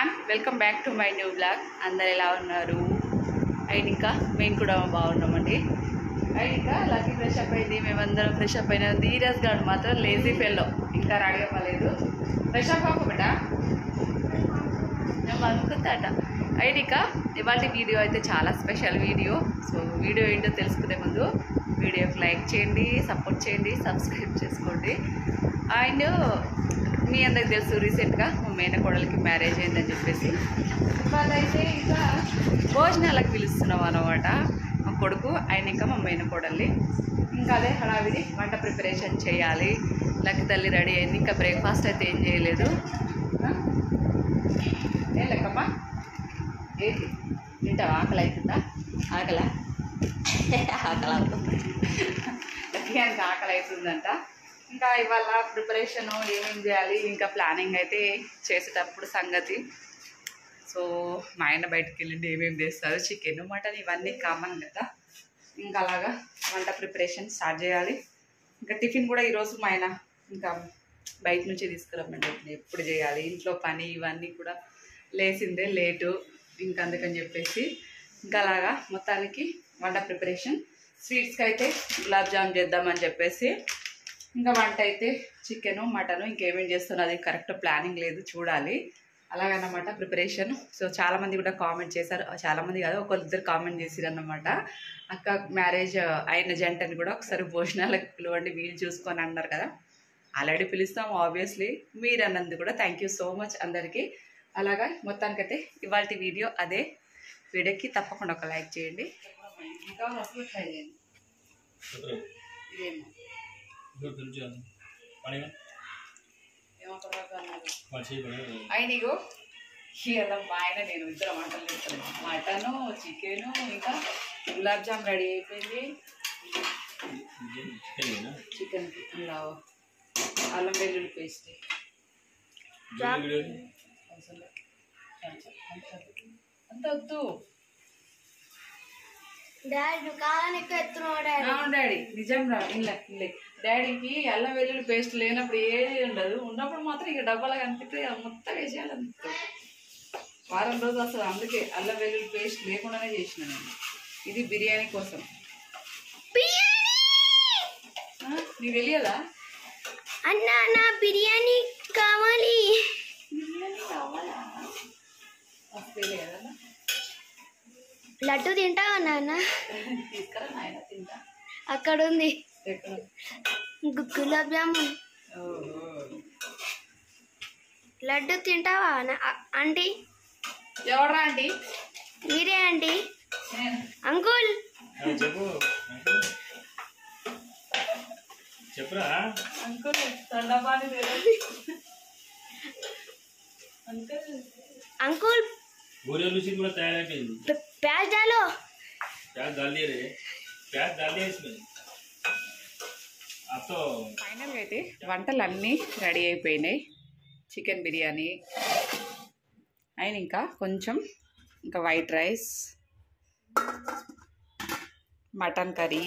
Everyone, welcome back to my new blog. అందరు ఎలా ఉన్నారు? అండ్ ఇంకా మేము కూడా బాగున్నామండి. అండ్ ఇంకా లక్కీ ఫ్రెష్ అప్ అయింది, మేమందరం ఫ్రెష్ అప్ అయినా. ధీరజ్ గారు మాత్రం లేజీ ఫెల్లో, ఇంకా రెడీ అవ్వలేదు. ఫ్రెష్ అప్ అవ్వకుండా మేము అనుకుంటాట. అండ్ ఇంకా ఇవాళ వీడియో అయితే చాలా స్పెషల్ వీడియో. సో వీడియో ఏంటో తెలుసుకునే ముందు వీడియోకి లైక్ చేయండి, సపోర్ట్ చేయండి, సబ్స్క్రైబ్ చేసుకోండి. అండ్ మీ అందరికి తెలుసు, రీసెంట్గా మా మేనకోడలికి మ్యారేజ్ అయిందని చెప్పేసి వాళ్ళైతే ఇంకా భోజనాలకు పిలుస్తున్నాం అన్నమాట. మా కొడుకు ఆయన ఇంకా మా మేనకోడల్ని. ఇంకా అదే హడావిడి వంట ప్రిపరేషన్ చేయాలి. లక్కీ తల్లి రెడీ అయింది, ఇంకా బ్రేక్ఫాస్ట్ అయితే ఏం చేయలేదు. ఏం లెక్కమ్మా, ఏంటి తింటావా? ఆకలి అవుతుందా? ఆకలా ఆకలి అవుతుంది, లక్కీగానికి ఆకలి అవుతుందంట. ఇంకా ఇవాళ ప్రిపరేషన్ ఏమేమి చేయాలి, ఇంకా ప్లానింగ్ అయితే చేసేటప్పుడు సంగతి. సో మా ఆయన బయటకు వెళ్ళిండి ఏమేమి చేస్తారు, చికెన్ మటన్ ఇవన్నీ కామన్ కదా. ఇంకా అలాగా వంట ప్రిపరేషన్ స్టార్ట్ చేయాలి. ఇంకా టిఫిన్ కూడా ఈరోజు మా ఆయన ఇంకా బయట నుంచి తీసుకురమ్మండి, ఎప్పుడు చేయాలి ఇంట్లో పని ఇవన్నీ కూడా లేచిందే లేటు, ఇంకా అందుకని చెప్పేసి ఇంకా అలాగా మొత్తానికి వంట ప్రిపరేషన్. స్వీట్స్కి అయితే గులాబ్ జామ్ చేద్దామని చెప్పేసి, ఇంకా వంట అయితే చికెను మటను ఇంకేమేమి చేస్తున్నా అది కరెక్ట్ ప్లానింగ్ లేదు, చూడాలి. అలాగన్నమాట ప్రిపరేషన్. సో చాలామంది కూడా కామెంట్ చేశారు, చాలామంది కాదు ఒకరిద్దరు కామెంట్ చేసారు అన్నమాట. అక్క మ్యారేజ్ అయిన జంటని కూడా ఒకసారి భోజనాలకు పిలవండి వీలు చూసుకొని అన్నారు కదా. ఆల్రెడీ పిలుస్తాం ఆబ్వియస్లీ, మీరు అన్నందుకు కూడా థ్యాంక్ యూ సో మచ్ అందరికీ. అలాగా మొత్తానికైతే ఇవాళ వీడియో అదే. వీడియోకి తప్పకుండా ఒక లైక్ చేయండి, ఇంకా ట్రై చేయండి. ఇదేమో అయినగో ఇలా మా ఆయన నేను ఇద్దరు వంటలు చేస్తున్నాను. మటను చికెను ఇంకా గులాబ్ జామ్ రెడీ అయిపోయింది. చికెన్కి అలా అల్లం వెల్లుల్లి పేస్ట్ అంత వద్దు డాడీ, నిజం రా. ఇల్లే డాడీకి అల్లం వెల్లుల్లి పేస్ట్ లేనప్పుడు ఏది ఉండదు, ఉన్నప్పుడు మాత్రం ఇక డబ్బాలో కనిపిస్తే మొత్తం వేసేయాలనిపిస్తుంది. వారం రోజులు అసలు అందుకే అల్లం వెల్లుల్లి పేస్ట్ లేకుండానే చేసిన నేను. ఇది బిర్యానీ కోసం. నీకు తెలియదా అన్నా? నా బిర్యానీ కావాలి. బిర్యానీ కావాలా? తెలియదా? లడ్డు తింటావా నాన్న? తీసుకురా నాయన, తింటా. అక్కడ ఉంది గులాబ్ జామున్. లడ్డు తింటావా ఆంటీ? ఎవరా ఆంటీ? మీరే ఆంటీ. అంకుల్ చెప్పరా అంకుల్? అంకుల్ प्याज डालो। प्याज डाल दिए रे, प्याज डाल दिए इसमें। अब तो ఫైనల్గా అయితే వంటలు అన్నీ రెడీ అయిపోయినాయి. చికెన్ బిర్యానీ అండ్ ఇంకా కొంచెం ఇంకా వైట్ రైస్, మటన్ కర్రీ,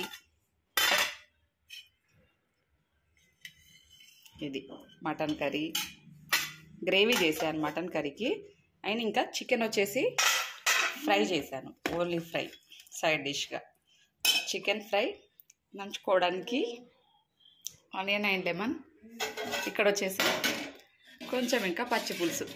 ఇది మటన్ కర్రీ గ్రేవీ చేశాను మటన్ కర్రీకి. అండ్ ఇంకా చికెన్ వచ్చేసి ఫ్రై చేశాను, ఓన్లీ ఫ్రై సైడ్ డిష్గా. చికెన్ ఫ్రై నంచుకోవడానికి ఆనియన్ అండ్ లెమన్. ఇక్కడ వచ్చేసి కొంచెం ఇంకా పచ్చి పులుసు.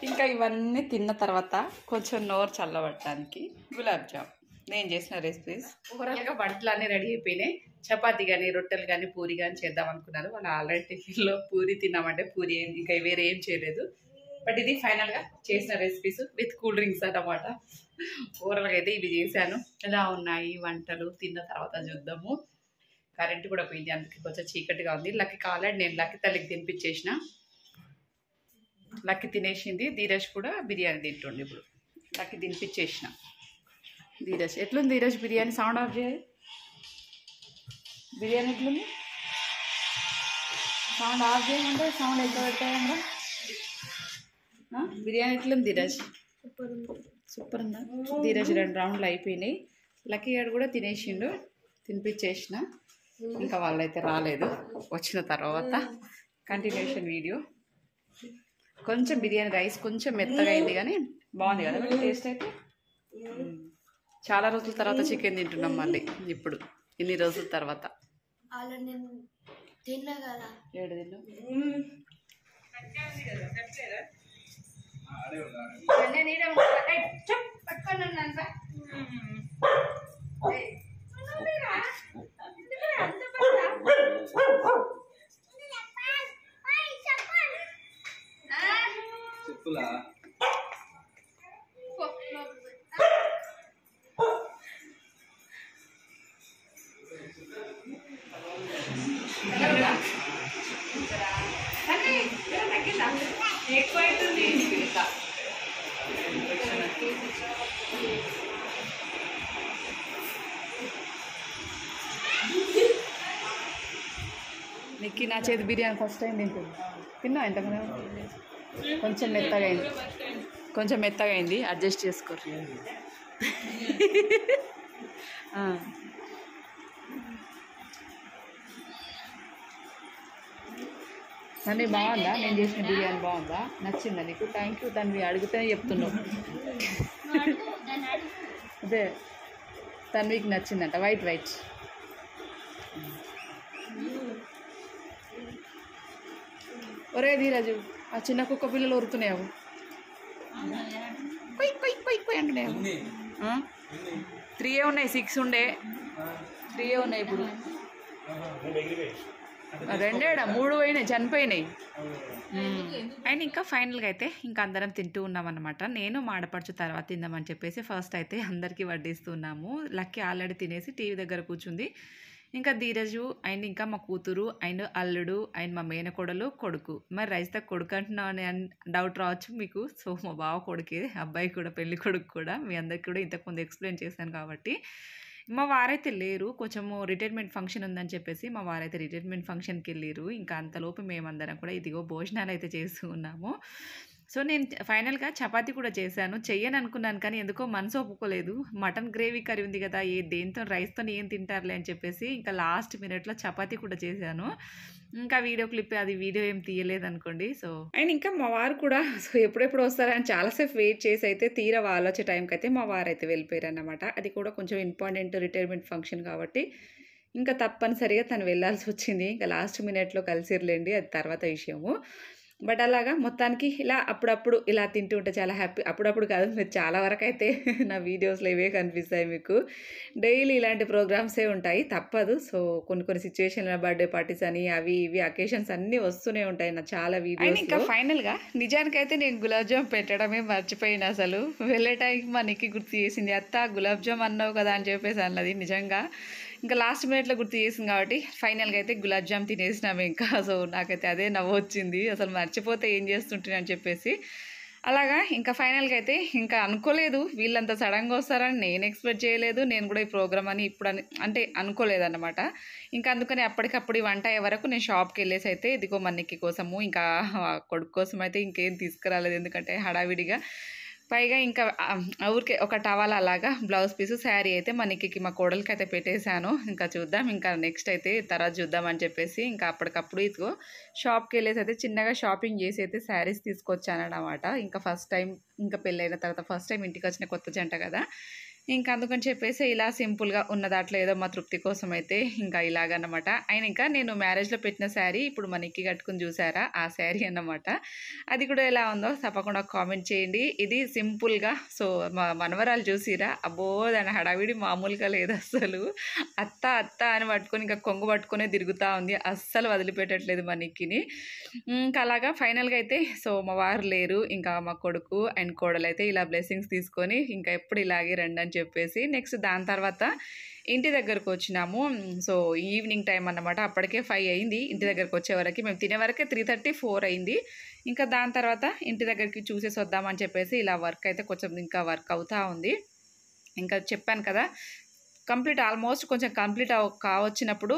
ఇంకా ఇవన్నీ తిన్న తర్వాత కొంచెం నోరు చల్లబట్టడానికి గులాబ్ జామ్. నేను చేసిన రెసిపీస్ ఓవరాల్గా వంటలు అన్నీ రెడీ అయిపోయినాయి. చపాతీ కానీ రొట్టెలు కానీ పూరి కానీ చేద్దాం అనుకున్నారు. వాళ్ళు ఆల్రెడీ టిఫిన్లో పూరి తిన్నామంటే పూరి అయింది, ఇంకా వేరే ఏం చేయలేదు. బట్ ఇది ఫైనల్గా చేసిన రెసిపీస్ విత్ కూల్ డ్రింక్స్ అన్నమాట. ఓవరాల్గా అయితే ఇవి చేశాను. ఎలా ఉన్నాయి వంటలు తిన్న తర్వాత చూద్దాము. కరెంట్ కూడా పోయింది, అందుకే కొంచెం చీకటిగా ఉంది. లక్కీకి ఆల్రెడీ నేను లక్కీ తల్లికి తినిపించేసిన, లక్కీ తినేసింది. ధీరజ్ కూడా బిర్యానీ తింటుండే. ఇప్పుడు లక్కీ తినిపించేసిన. ధీరజ్ ఎట్లుంది? ధీరజ్ బిర్యానీ సౌండ్ ఆఫ్ చేయాలి. బిర్యానీ ఎట్లుంది? సౌండ్ ఆఫ్ చేయమంటే సౌండ్ ఎక్కువ పెట్టాయమ్మా. బిర్యానీ ఎట్లుంది ధీరజ్? సూపర్ ఉందా? ధీరజ్ 2 రౌండ్లు అయిపోయినాయి. లక్కీ గారు కూడా తినేసిండు, తినిపించేసిన. ఇంకా వాళ్ళైతే రాలేదు, వచ్చిన తర్వాత కంటిన్యూషన్ వీడియో. కొంచెం బిర్యానీ రైస్ కొంచెం మెత్తగా అయింది కానీ బాగుంది కదా టేస్ట్ అయితే. చాలా రోజుల తర్వాత చికెన్ తింటున్నాం మళ్ళీ ఇప్పుడు, ఇన్ని రోజుల తర్వాత. ఏడు తిన్నాం. చెప్పులా ఎక్కువ అవుతుంది. నిక్కి నా చేతి బిర్యానీ ఫస్ట్ టైం తింటుంది. తిన్నా ఎంతమంది? కొంచెం మెత్తగా అయింది, కొంచెం మెత్తగా అయింది, అడ్జస్ట్ చేసుకోరు. తన్వి బాగుందా? నేను చేసిన బిర్యానీ బాగుందా? నచ్చిందా నీకు? థ్యాంక్ యూ తన్వి, అడిగితేనే చెప్తున్నావు. అదే తన్వికి నచ్చిందంట. వైట్ ఒరే ధీరాజు, ఆ చిన్న కుక్క పిల్లలు ఉరుతున్నావు. కొయ్ కొయ్ కొయ్ కొయ్ అంటున్నావు. 3 ఉన్నాయి, 6 ఉండే 3 ఉన్నాయి ఇప్పుడు. 2 3 పోయినాయి, చనిపోయినాయి. అండ్ ఇంకా ఫైనల్గా అయితే ఇంకా అందరం తింటూ ఉన్నాం అనమాట. నేను మాడపడుచు తర్వాత తిందామని చెప్పేసి ఫస్ట్ అయితే అందరికీ వడ్డిస్తున్నాము. లక్కీ ఆల్రెడీ తినేసి టీవీ దగ్గర కూర్చుంది. ఇంకా ధీరజు అండ్ ఇంకా మా కూతురు అండ్ అల్లుడు అండ్ మా మేనకోడలు కొడుకు. మరి రైస్తో కొడుకు అంటున్నావు అని డౌట్ రావచ్చు మీకు. సో మా బావ కొడుకే, అబ్బాయి కూడా, పెళ్లి కొడుకు కూడా. మీ అందరికి కూడా ఇంతకుముందు ఎక్స్ప్లెయిన్ చేశాను కాబట్టి. మా వారైతే లేరు, కొంచెము రిటైర్మెంట్ ఫంక్షన్ ఉందని చెప్పేసి మా వారైతే రిటైర్మెంట్ ఫంక్షన్కి వెళ్ళారు. ఇంకా అంతలోపు మేమందరం కూడా ఇదిగో భోజనాలు అయితే చేస్తూ ఉన్నాము. సో నేను ఫైనల్గా చపాతీ కూడా చేశాను. చెయ్యను అనుకున్నాను కానీ ఎందుకో మనసు ఒప్పుకోలేదు. మటన్ గ్రేవీ కర్రీ ఉంది కదా, దేంతో రైస్తో ఏం తింటారులే అని చెప్పేసి ఇంకా లాస్ట్ మినిట్లో చపాతీ కూడా చేశాను. ఇంకా వీడియో క్లిప్, అది వీడియో ఏం తీయలేదు అనుకోండి. సో అండ్ ఇంకా మా వారు కూడా సో ఎప్పుడెప్పుడు వస్తారని చాలాసేపు వెయిట్ చేసి అయితే తీరా వాళ్ళు వచ్చే టైంకి అయితే మా వారు అయితే వెళ్ళిపోయారు అన్నమాట. అది కూడా కొంచెం ఇంపార్టెంట్ రిటైర్మెంట్ ఫంక్షన్ కాబట్టి ఇంకా తప్పనిసరిగా తను వెళ్ళాల్సి వచ్చింది. ఇంకా లాస్ట్ మినిట్లో కలిసిర్లేండి, అది తర్వాత విషయము. బట్ అలాగా మొత్తానికి ఇలా అప్పుడప్పుడు ఇలా తింటూ ఉంటే చాలా హ్యాపీ. అప్పుడప్పుడు కాదు, మీరు చాలా వరకు అయితే నా వీడియోస్లో ఇవే కనిపిస్తాయి మీకు. డైలీ ఇలాంటి ప్రోగ్రామ్సే ఉంటాయి, తప్పదు. సో కొన్ని సిచ్యువేషన్ల బర్త్డే పార్టీస్ అని అవి ఇవి అకేషన్స్ అన్నీ వస్తూనే ఉంటాయి నా చాలా వీడియోస్. ఇంకా ఫైనల్గా నిజానికైతే నేను గులాబ్ జామ్ పెట్టడమే మర్చిపోయినా. అసలు వెళ్ళే టైంకి మా నిక్కి గుర్తు చేసింది, అత్త గులాబ్ జామ్ అన్నావు కదా అని చెప్పేసి అన్నది. నిజంగా ఇంకా లాస్ట్ మినిట్లో గుర్తు చేసింది కాబట్టి ఫైనల్గా అయితే గులాబ్ జామ్ తినేసినాము ఇంకా. సో నాకైతే అదే నవ్వు వచ్చింది, అసలు మర్చిపోతే ఏం చేస్తుంటాను అని చెప్పేసి. అలాగా ఇంకా ఫైనల్గా అయితే ఇంకా అనుకోలేదు వీళ్ళంతా సడన్గా వస్తారని, నేను ఎక్స్పెక్ట్ చేయలేదు. నేను కూడా ఈ ప్రోగ్రామ్ అని ఇప్పుడు అంటే అనుకోలేదన్నమాట. ఇంకా అందుకని అప్పటికప్పుడు ఈ వంట అయ్యే వరకు నేను షాప్కి వెళ్ళేసి అయితే ఇదిగో మన్నికి కోసము, ఇంకా కొడుకు కోసం అయితే ఇంకేం తీసుకురాలేదు, ఎందుకంటే హడావిడిగా. పైగా ఇంకా ఊరికే ఒక టవల్ అలాగా బ్లౌజ్ పీసు శారీ అయితే మనకి మా కోడలికి అయితే పెట్టేశాను. ఇంకా చూద్దాం, ఇంకా నెక్స్ట్ అయితే తర్వాత చూద్దాం అని చెప్పేసి ఇంకా అప్పటికప్పుడు ఇదిగో షాప్కి వెళ్ళేసి అయితే చిన్నగా షాపింగ్ చేసి అయితే శారీస్ తీసుకొచ్చాను అన్నమాట. ఇంకా ఫస్ట్ టైం, ఇంకా పెళ్ళైన తర్వాత ఫస్ట్ టైం ఇంటికి వచ్చిన కొత్త జంట కదా, ఇంకా అందుకని చెప్పేసి ఇలా సింపుల్గా ఉన్న దాంట్లో ఏదో మా తృప్తి కోసం అయితే ఇంకా ఇలాగన్నమాట. అండ్ ఇంకా నేను మ్యారేజ్లో పెట్టిన శారీ ఇప్పుడు మనకి కట్టుకుని చూసారా, ఆ శారీ అన్నమాట. అది కూడా ఎలా ఉందో తప్పకుండా కామెంట్ చేయండి. ఇది సింపుల్గా, సో మా మనవరాలు చూసిరా, అబ్బో దాని హడావిడి మామూలుగా లేదు అస్సలు. అత్త అత్త అని పట్టుకొని ఇంకా కొంగు పట్టుకునే తిరుగుతూ ఉంది, అస్సలు వదిలిపెట్టట్లేదు మా నిక్కిని. ఇంకా అలాగా ఫైనల్గా అయితే సో మా వారు లేరు, ఇంకా మా కొడుకు అండ్ కోడలు అయితే ఇలా బ్లెస్సింగ్స్ తీసుకొని ఇంకా ఎప్పుడు ఇలాగే రండి అని చెప్పేసి నెక్స్ట్ దాని తర్వాత ఇంటి దగ్గరకు వచ్చినాము. సో ఈవినింగ్ టైం అన్నమాట, అప్పటికే 5 అయింది ఇంటి దగ్గరకు వచ్చేవరకు. మేము తినే వరకే 3:30 4 అయింది. ఇంకా దాని తర్వాత ఇంటి దగ్గరికి చూసేసి వద్దామని చెప్పేసి ఇలా వర్క్ అయితే కొంచెం ఇంకా వర్క్ అవుతూ ఉంది. ఇంకా చెప్పాను కదా కంప్లీట్ ఆల్మోస్ట్ కొంచెం కంప్లీట్ కావచ్చినప్పుడు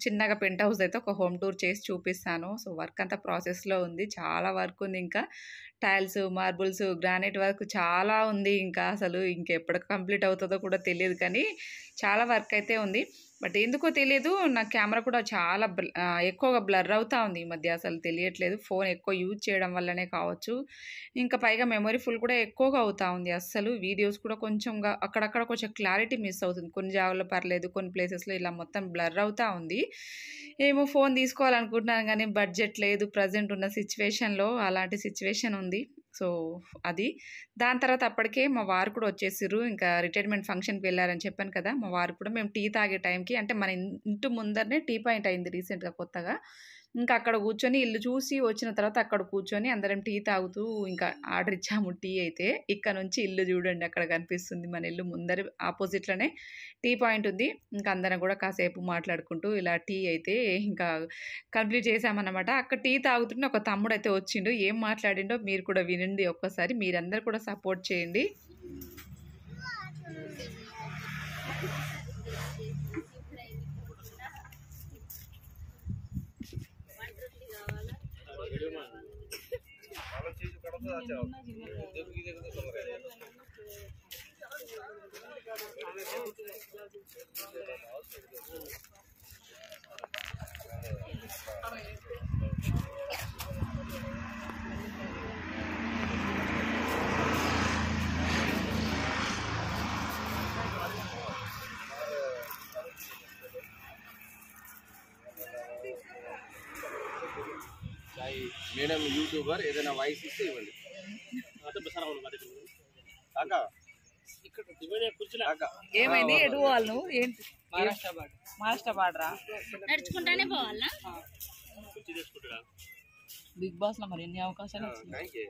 చిన్నగా పెంట్ హౌస్ అయితే ఒక హోమ్ టూర్ చేసి చూపిస్తాను. సో వర్క్ అంతా ప్రాసెస్లో ఉంది, చాలా వర్క్ ఉంది. ఇంకా టైల్స్, మార్బుల్స్, గ్రానైట్ వర్క్ చాలా ఉంది. ఇంకా అసలు ఇంకెప్పుడు కంప్లీట్ అవుతుందో కూడా తెలియదు, కానీ చాలా వర్క్ అయితే ఉంది. బట్ ఎందుకో తెలియదు నా కెమెరా కూడా చాలా ఎక్కువగా బ్లర్ అవుతా ఉంది ఈ మధ్య, అసలు తెలియట్లేదు. ఫోన్ ఎక్కువ యూజ్ చేయడం వల్లనే కావచ్చు. ఇంకా పైగా మెమరీ ఫుల్ కూడా ఎక్కువగా అవుతా ఉంది. అస్సలు వీడియోస్ కూడా కొంచెంగా అక్కడక్కడ కొంచెం క్లారిటీ మిస్ అవుతుంది. కొన్ని జాగాల్లో పర్లేదు, కొన్ని ప్లేసెస్లో ఇలా మొత్తం బ్లర్ అవుతా ఉంది. ఏమో ఫోన్ తీసుకోవాలనుకుంటున్నాను కానీ బడ్జెట్ లేదు ప్రజెంట్ ఉన్న సిచ్యువేషన్లో, అలాంటి సిచ్యువేషన్ ఉంది. సో అది దాని తర్వాత అప్పటికే మా వారు కూడా వచ్చేసారు. ఇంకా రిటైర్మెంట్ ఫంక్షన్కి వెళ్ళారని చెప్పాను కదా, మా వారు కూడా మేము టీ తాగే టైంకి, అంటే మన ఇంటి ముందరనే టీ పాయింట్ అయింది రీసెంట్గా కొత్తగా. ఇంకా అక్కడ కూర్చొని ఇల్లు చూసి వచ్చిన తర్వాత అక్కడ కూర్చొని అందరం టీ తాగుతూ ఇంకా ఆర్డర్ ఇచ్చాము టీ అయితే. ఇక్కడ నుంచి ఇల్లు చూడండి అక్కడ కనిపిస్తుంది, మన ఇల్లు ముందర ఆపోజిట్లోనే టీ పాయింట్ ఉంది. ఇంకా అందరం కూడా కాసేపు మాట్లాడుకుంటూ ఇలా టీ అయితే ఇంకా కంప్లీట్ చేసామన్నమాట. అక్కడ టీ తాగుతుంటే ఒక తమ్ముడు అయితే వచ్చిండు, ఏం మాట్లాడిండో మీరు కూడా వినండి ఒక్కసారి. మీరందరూ కూడా సపోర్ట్ చేయండి. మేడం యూట్యూబర్ ఏదైనా వాయిస్ ఇస్తే ఇవ్వండి. ఏమైంది ఎటు పోవాలి నువ్వు? ఏంటి మహారాష్ట్ర బార్డరా? నడుచుకుంటానే పోవాలా? బిగ్ బాస్ లో మరి ఎన్ని అవకాశాలు వచ్చినాయి?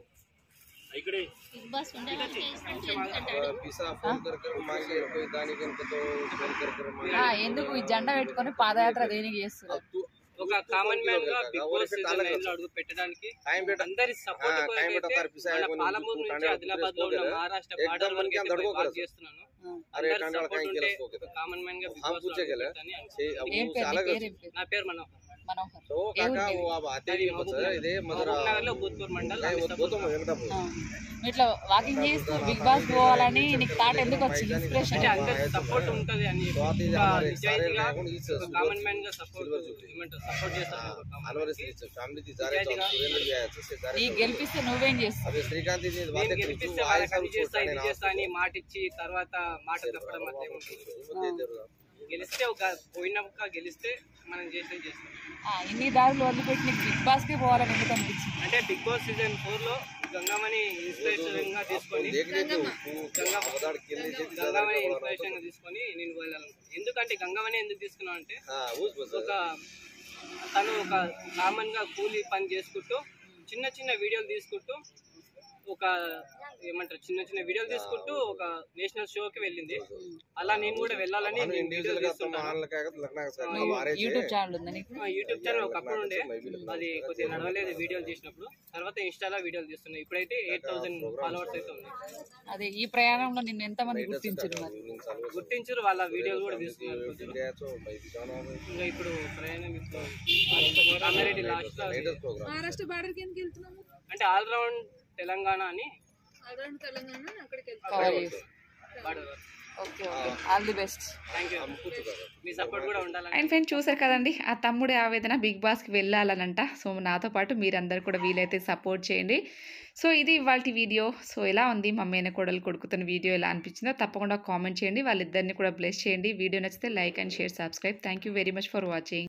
బిగ్ బాస్ ఉండే ఎందుకు ఈ జెండా పెట్టుకొని పాదయాత్ర దేనికి చేస్తున్నారు? ఒక కామన్ మ్యాన్ గా బిగ్ బాస్ సీజన్ 9 లో అడుగు పెట్టడానికి అందరి సపోర్ట్ మన పాలమూరు నుంచి ఆదిలాబాద్ లో ఉన్న మహారాష్ట్ర బార్డర్ వరకు వర్క్ చేస్తున్నాను. అందరి సపోర్ట్ ఉంటే కామన్ మ్యాన్ గా బిగ్ బాస్ లో అడుగుపెట్టని అనుకుంటున్నాను. నా పేరు మనోహర్. నగర్ లో భూత్పూర్ మండల్. ఇట్లా వాకింగ్ చేస్తూ బిగ్ బాస్ పోవాలని నీకు థాట్ ఎందుకు వచ్చింది? ఇన్స్పిరేషన్ అంటే అందరి సపోర్ట్ ఉంటది అని నిజాయితీగా కామన్ మ్యాన్ గా సపోర్ట్ చేస్తాను. నీకు గెలిపిస్తే నువ్వేం చేస్తావు? నేను గెలిపిస్తే వాళ్ళకి అది చేస్తా ఇది చేస్తా అని మాట ఇచ్చి తర్వాత మాట తప్పడం అట్లే ఉంటుంది. గెలిస్తే పోయినాక గెలిస్తే మనం చేసేది చేస్తాం. ఇన్ని దారులు వదిలిపెట్టి నీకు బిగ్ బాస్ కి పోవాలని ఎందుకు అనిపించింది? అంటే బిగ్ బాస్ సీజన్ 4 లో గంగమ్మని ఇన్స్పిరేషన్ గా తీసుకొని నేను వెళ్ళాను. ఎందుకంటే గంగమ్మని ఎందుకు తీసుకున్నాను అంటే తను ఒక కామన్ గా కూలీ పని చేసుకుంటూ చిన్న చిన్న వీడియోలు తీసుకుంటూ చిన్న చిన్న వీడియోలు తీసుకుంటూ ఒక నేషనల్ షోకి వెళ్ళింది. అలా నేను కూడా వెళ్ళాలని వీడియోలు తీస్తుంటాను. యూట్యూబ్ ఛానల్ ఉందా నీకు? యూట్యూబ్ ఛానల్ ఒకప్పుడు ఉండే, అది కొద్దిగా నడవలేదు వీడియోలు చేసినప్పుడు. తర్వాత ఇన్స్టాలో వీడియోలు తీస్తున్నాయి. ఇప్పుడైతే 8000 ఫాలోవర్స్ అయితే ఉంది. అదే ఈ ప్రయాణంలో నిన్ను ఎంతమంది గుర్తించారు? గుర్తించారు, వాళ్ళ వీడియోలు కూడా తీసుకున్నారు. ఇంకా ఇప్పుడు ప్రయాణం కామారెడ్డి లాస్ట్ మహారాష్ట్ర బార్డర్ కి ఎందుకు వెళ్తున్నాము అంటే ఆల్రౌండ్ తెలంగాణ అని all the best. Me support కూడా ఉండాలి. అండ్ ఫ్రెండ్స్ చూసారు కదండి ఆ తమ్ముడి ఆవేదన, బిగ్ బాస్కి వెళ్ళాలనంట. సో నాతో పాటు మీరందరూ కూడా వీలైతే సపోర్ట్ చేయండి. సో ఇది ఇవాళ వీడియో. సో ఎలా ఉంది మా మేనకోడలు కొడుకుతున్న వీడియో ఎలా అనిపించిందో తప్పకుండా కామెంట్ చేయండి. వాళ్ళిద్దరిని కూడా బ్లెస్ చేయండి. వీడియో నచ్చితే like and share, subscribe. Thank you very much for watching.